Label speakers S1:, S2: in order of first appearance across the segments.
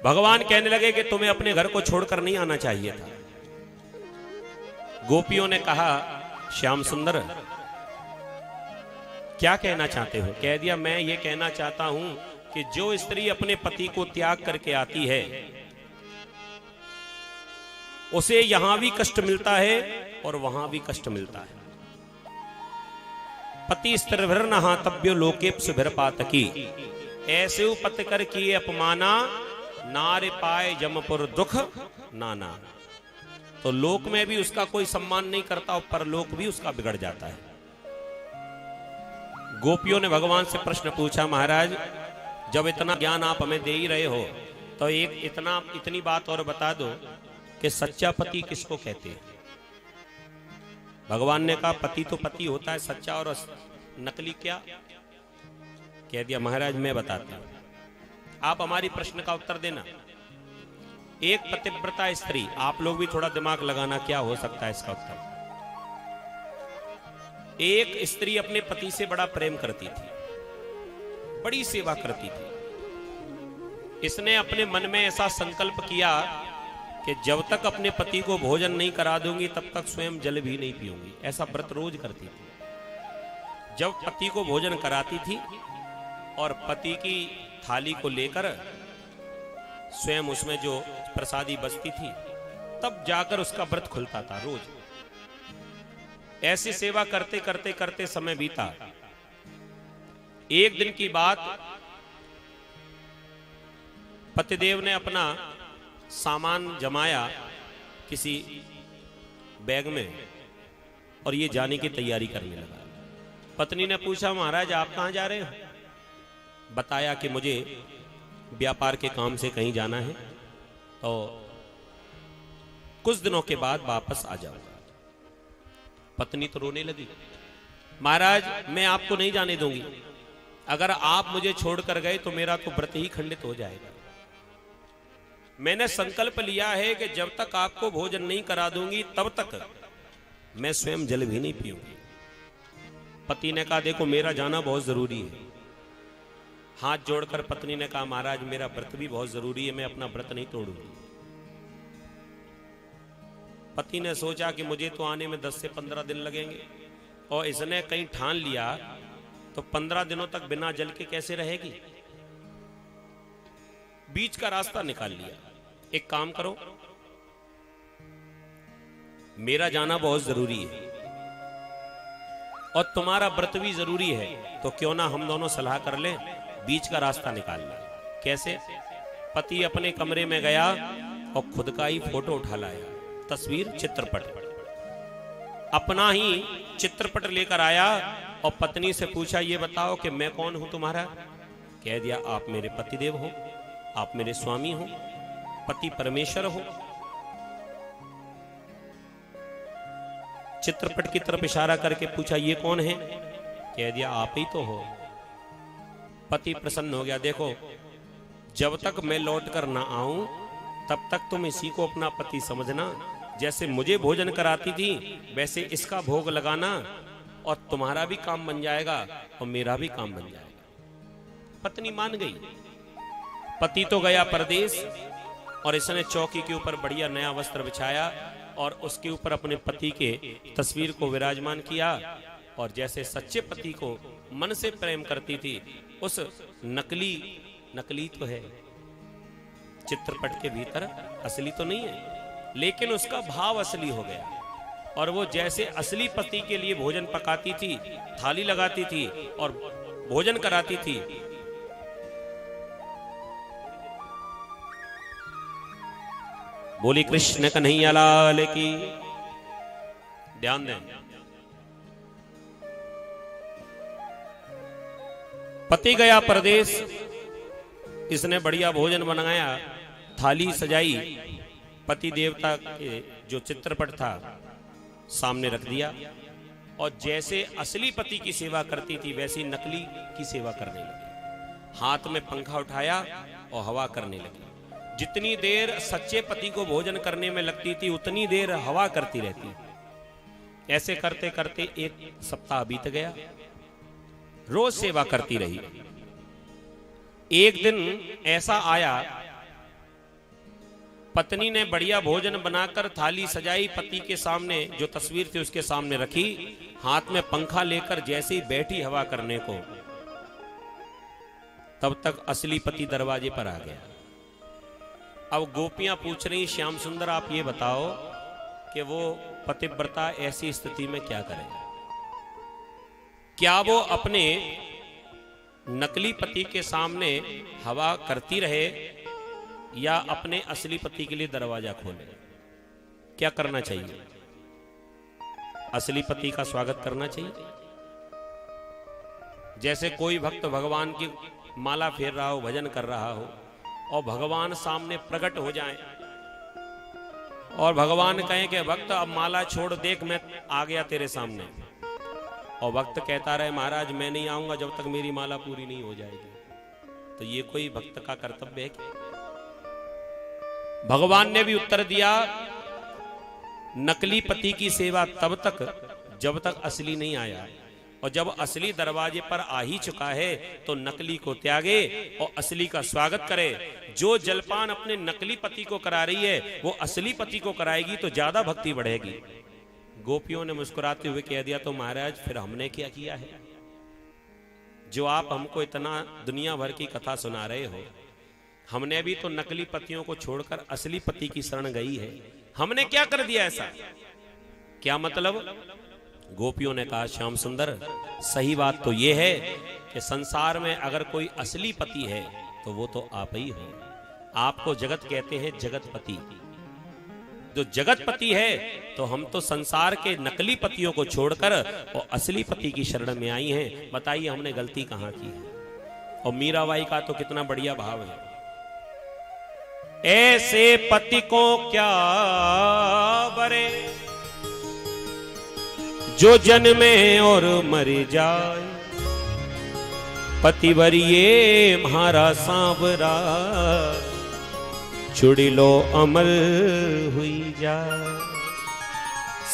S1: भगवान कहने लगे कि तुम्हें अपने घर को छोड़कर नहीं आना चाहिए था। गोपियों ने कहा, श्याम सुंदर क्या कहना चाहते हो? कह दिया, मैं ये कहना चाहता हूं कि जो स्त्री अपने पति को त्याग करके आती है उसे यहां भी कष्ट मिलता है और वहां भी कष्ट मिलता है। पति स्त्रीभिर नहातव्यो लोकेप्सुभिर पातकी, ऐसे उपत कर किए अपमाना, नारे पाए जमपुर दुख नाना। तो लोक में भी उसका कोई सम्मान नहीं करता और परलोक भी उसका बिगड़ जाता है। गोपियों ने भगवान से प्रश्न पूछा, महाराज जब इतना ज्ञान आप हमें दे ही रहे हो तो इतनी बात और बता दो कि सच्चा पति किसको कहते हैं? भगवान ने कहा, पति तो पति होता है, सच्चा और नकली क्या? कह दिया, महाराज मैं बताता हूं, आप हमारी प्रश्न का उत्तर देना। एक पतिव्रता स्त्री, आप लोग भी थोड़ा दिमाग लगाना, क्या हो सकता है इसका उत्तर? एक स्त्री अपने पति से बड़ा प्रेम करती थी, बड़ी सेवा करती थी। इसने अपने मन में ऐसा संकल्प किया कि जब तक अपने पति को भोजन नहीं करा दूंगी तब तक स्वयं जल भी नहीं पीऊंगी। ऐसा व्रत रोज करती थी। जब पति को भोजन कराती थी और पति की थाली को लेकर स्वयं उसमें जो प्रसादी बचती थी तब जाकर उसका व्रत खुलता था रोज। ऐसी सेवा करते करते करते समय बीता। एक दिन की बात, पतिदेव ने अपना सामान जमाया किसी बैग में और ये जाने की तैयारी करने लगा। पत्नी ने पूछा, महाराज आप कहां जा रहे हो? बताया कि मुझे व्यापार के काम से कहीं जाना है, तो कुछ दिनों के बाद वापस आ जाऊंगा। पत्नी तो रोने लगी, महाराज मैं आपको नहीं जाने दूंगी, अगर आप मुझे छोड़कर गए तो मेरा तो व्रत ही खंडित हो जाएगा। मैंने संकल्प लिया है कि जब तक आपको भोजन नहीं करा दूंगी तब तक मैं स्वयं जल भी नहीं पीऊंगी। पति ने कहा, देखो मेरा जाना बहुत जरूरी है। हाथ जोड़कर पत्नी ने कहा, महाराज मेरा व्रत भी बहुत जरूरी है, मैं अपना व्रत नहीं तोड़ूंगी। पति ने सोचा कि मुझे तो आने में 10 से 15 दिन लगेंगे और इसने कहीं ठान लिया तो 15 दिनों तक बिना जल के कैसे रहेगी। बीच का रास्ता निकाल लिया, एक काम करो, मेरा जाना बहुत जरूरी है और तुम्हारा व्रत भी जरूरी है, तो क्यों ना हम दोनों सलाह कर लें, बीच का रास्ता निकाल लें। कैसे? पति अपने कमरे में गया और खुद का ही फोटो उठा लाया, तस्वीर, चित्रपट, अपना ही चित्रपट लेकर आया और पत्नी से पूछा, ये बताओ कि मैं कौन हूं तुम्हारा? कह दिया, आप मेरे पतिदेव हो, आप मेरे स्वामी हो, पति परमेश्वर हो। चित्रपट की तरफ इशारा करके पूछा, ये कौन है? कह दिया, आप ही तो हो। पति प्रसन्न हो गया, देखो जब तक मैं लौट कर ना आऊं तब तक तुम इसी को अपना पति समझना, जैसे मुझे भोजन कराती थी वैसे इसका भोग लगाना और तुम्हारा भी काम बन जाएगा और मेरा भी काम बन जाएगा। पत्नी मान गई। पति तो गया परदेश और इसने चौकी के ऊपर बढ़िया नया वस्त्र बिछाया और उसके ऊपर अपने पति के तस्वीर को विराजमान किया और जैसे सच्चे पति को मन से प्रेम करती थी, उस नकली तो है चित्रपट के भीतर, असली तो नहीं है, लेकिन उसका भाव असली हो गया और वो जैसे असली पति के लिए भोजन पकाती थी, थाली लगाती थी और भोजन कराती थी, बोली कृष्ण कन्हैया लाल की। ध्यान दें, पति गया परदेश, इसने बढ़िया भोजन बनाया, थाली सजाई, पति देवता के जो चित्रपट था सामने रख दिया और जैसे असली पति की सेवा करती थी वैसी नकली की सेवा करने लगी। हाथ में पंखा उठाया और हवा करने लगी। जितनी देर सच्चे पति को भोजन करने में लगती थी उतनी देर हवा करती रहती। ऐसे करते करते एक सप्ताह बीत गया, रोज सेवा करती रही। एक दिन ऐसा आया पत्नी ने बढ़िया भोजन बनाकर थाली सजाई, पति के सामने जो तस्वीर थी उसके सामने रखी, हाथ में पंखा लेकर जैसे ही बैठी हवा करने को, तब तक असली पति दरवाजे पर आ गया। अब गोपियां पूछ रही, श्याम सुंदर आप ये बताओ कि वो पतिव्रता ऐसी स्थिति में क्या करे? क्या वो अपने नकली पति के सामने हवा करती रहे या अपने असली पति के लिए दरवाजा खोले? क्या करना चाहिए? असली पति का स्वागत करना चाहिए। जैसे कोई भक्त भगवान की माला फेर रहा हो, भजन कर रहा हो और भगवान सामने प्रकट हो जाएं और भगवान कहें कि भक्त अब माला छोड़, देख मैं आ गया तेरे सामने, और भक्त कहता रहे महाराज मैं नहीं आऊंगा जब तक मेरी माला पूरी नहीं हो जाएगी, तो ये कोई भक्त का कर्तव्य है क्या? भगवान ने भी उत्तर दिया, नकली पति की सेवा तब तक जब तक असली नहीं आया, और जब असली दरवाजे पर आ ही चुका है तो नकली को त्यागे और असली का स्वागत करे। जो जलपान अपने नकली पति को करा रही है वो असली पति को कराएगी तो ज्यादा भक्ति बढ़ेगी। गोपियों ने मुस्कुराते हुए कह दिया, तो महाराज फिर हमने क्या किया है जो आप हमको इतना दुनिया भर की कथा सुना रहे हो? हमने भी तो नकली पतियों को छोड़कर असली पति की शरण गई है, हमने क्या कर दिया ऐसा? क्या मतलब? गोपियों ने कहा, श्याम सुंदर सही बात तो यह है कि संसार में अगर कोई असली पति है तो वो तो आप ही हो। आपको जगत कहते हैं जगतपति। जो जगतपति है तो हम तो संसार के नकली पतियों को छोड़कर और असली पति की शरण में आई हैं। बताइए हमने गलती कहां की है? और मीराबाई का तो कितना बढ़िया भाव है, ऐसे पति को क्या बरे जो जन्मे और मर जाए, पतिवर ये म्हारा सांवरा छुड़ी लो अमर हुई जाए।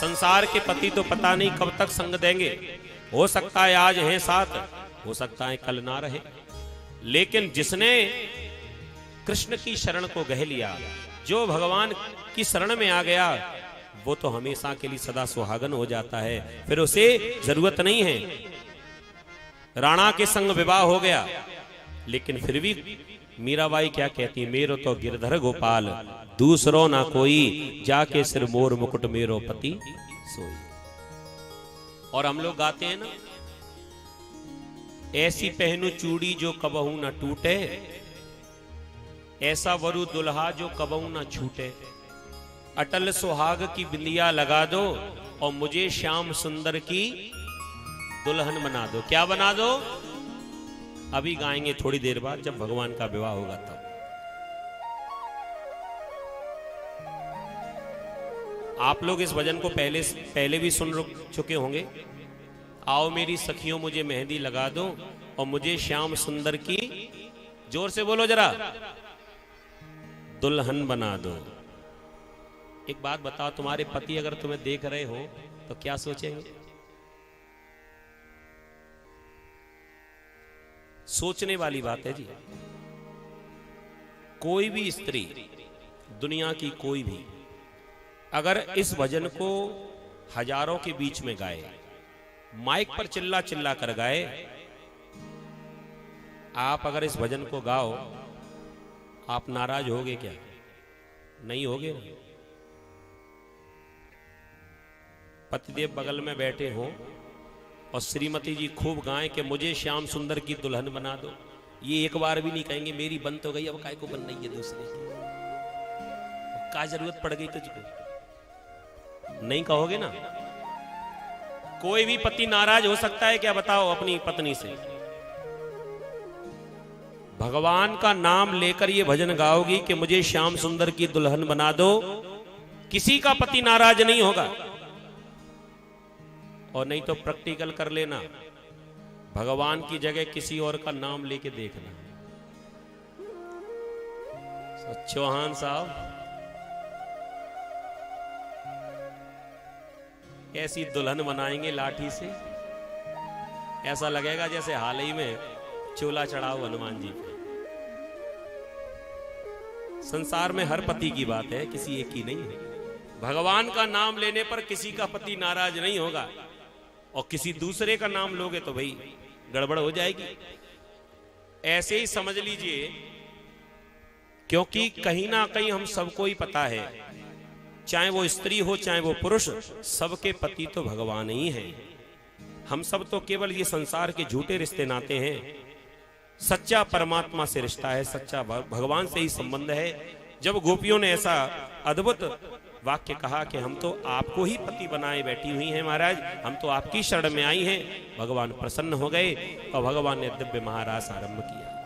S1: संसार के पति तो पता नहीं कब तक संग देंगे, हो सकता है आज हैं साथ, हो सकता है कल ना रहे, लेकिन जिसने कृष्ण की शरण को गह लिया, जो भगवान की शरण में आ गया, वो तो हमेशा के लिए सदा सुहागन हो जाता है। फिर उसे जरूरत नहीं है। राणा के संग विवाह हो गया, लेकिन फिर भी मीराबाई क्या कहती, मेरो तो गिरधर गोपाल दूसरो ना कोई, जाके सिर मोर मुकुट मेरो पति सोई। और हम लोग गाते हैं ना, ऐसी पहनू चूड़ी जो कबहू ना टूटे, ऐसा वरु दुल्हा जो कबहू ना छूटे, अटल सुहाग की बिंदिया लगा दो और मुझे श्याम सुंदर की दुल्हन बना दो। क्या बना दो? अभी गाएंगे थोड़ी देर बाद, जब भगवान का विवाह होगा तब। आप लोग इस भजन को पहले भी सुन चुके होंगे। आओ मेरी सखियों मुझे मेहंदी लगा दो और मुझे श्याम सुंदर की, जोर से बोलो जरा, दुल्हन बना दो। एक बात बताओ, तुम्हारे पति अगर तुम्हें देख रहे हो तो क्या सोचेंगे? सोचने वाली बात है जी। कोई भी स्त्री, दुनिया की कोई भी, अगर इस भजन को हजारों के बीच में गाए, माइक पर चिल्ला चिल्ला कर गाए, आप अगर इस भजन को गाओ, आप नाराज होगे क्या? नहीं होगे ना। पतिदेव बगल में बैठे हों और श्रीमती जी खूब गाएं कि मुझे श्याम सुंदर की दुल्हन बना दो, ये एक बार भी नहीं कहेंगे मेरी बन तो गई, अब काय को बन रही है दूसरे की, क्या जरूरत पड़ गई तुझको? नहीं कहोगे ना। कोई भी पति नाराज हो सकता है क्या, बताओ, अपनी पत्नी से? भगवान का नाम लेकर ये भजन गाओगी कि मुझे श्याम सुंदर की दुल्हन बना दो, किसी का पति नाराज नहीं होगा। और नहीं तो प्रैक्टिकल कर लेना, भगवान की जगह किसी और का नाम लेके देखना। चौहान साहब ऐसी दुल्हन बनाएंगे लाठी से, ऐसा लगेगा जैसे हाल ही में चोला चढ़ाओ हनुमान जी पे। संसार में हर पति की बात है, किसी एक की नहीं है। भगवान का नाम लेने पर किसी का पति नाराज नहीं होगा, और किसी दूसरे का नाम लोगे तो भाई गड़बड़ हो जाएगी। ऐसे ही समझ लीजिए, क्योंकि कहीं ना कहीं हम सबको ही पता है, चाहे वो स्त्री हो चाहे वो पुरुष, सबके पति तो भगवान ही हैं। हम सब तो केवल ये संसार के झूठे रिश्ते नाते हैं। सच्चा परमात्मा से रिश्ता है, सच्चा भगवान से ही संबंध है। जब गोपियों ने ऐसा अद्भुत वाक्य कहा कि हम तो आपको ही पति बनाए बैठी हुई हैं महाराज, हम तो आपकी शरण में आई हैं, भगवान प्रसन्न हो गए और भगवान ने दिव्य महारास आरंभ किया।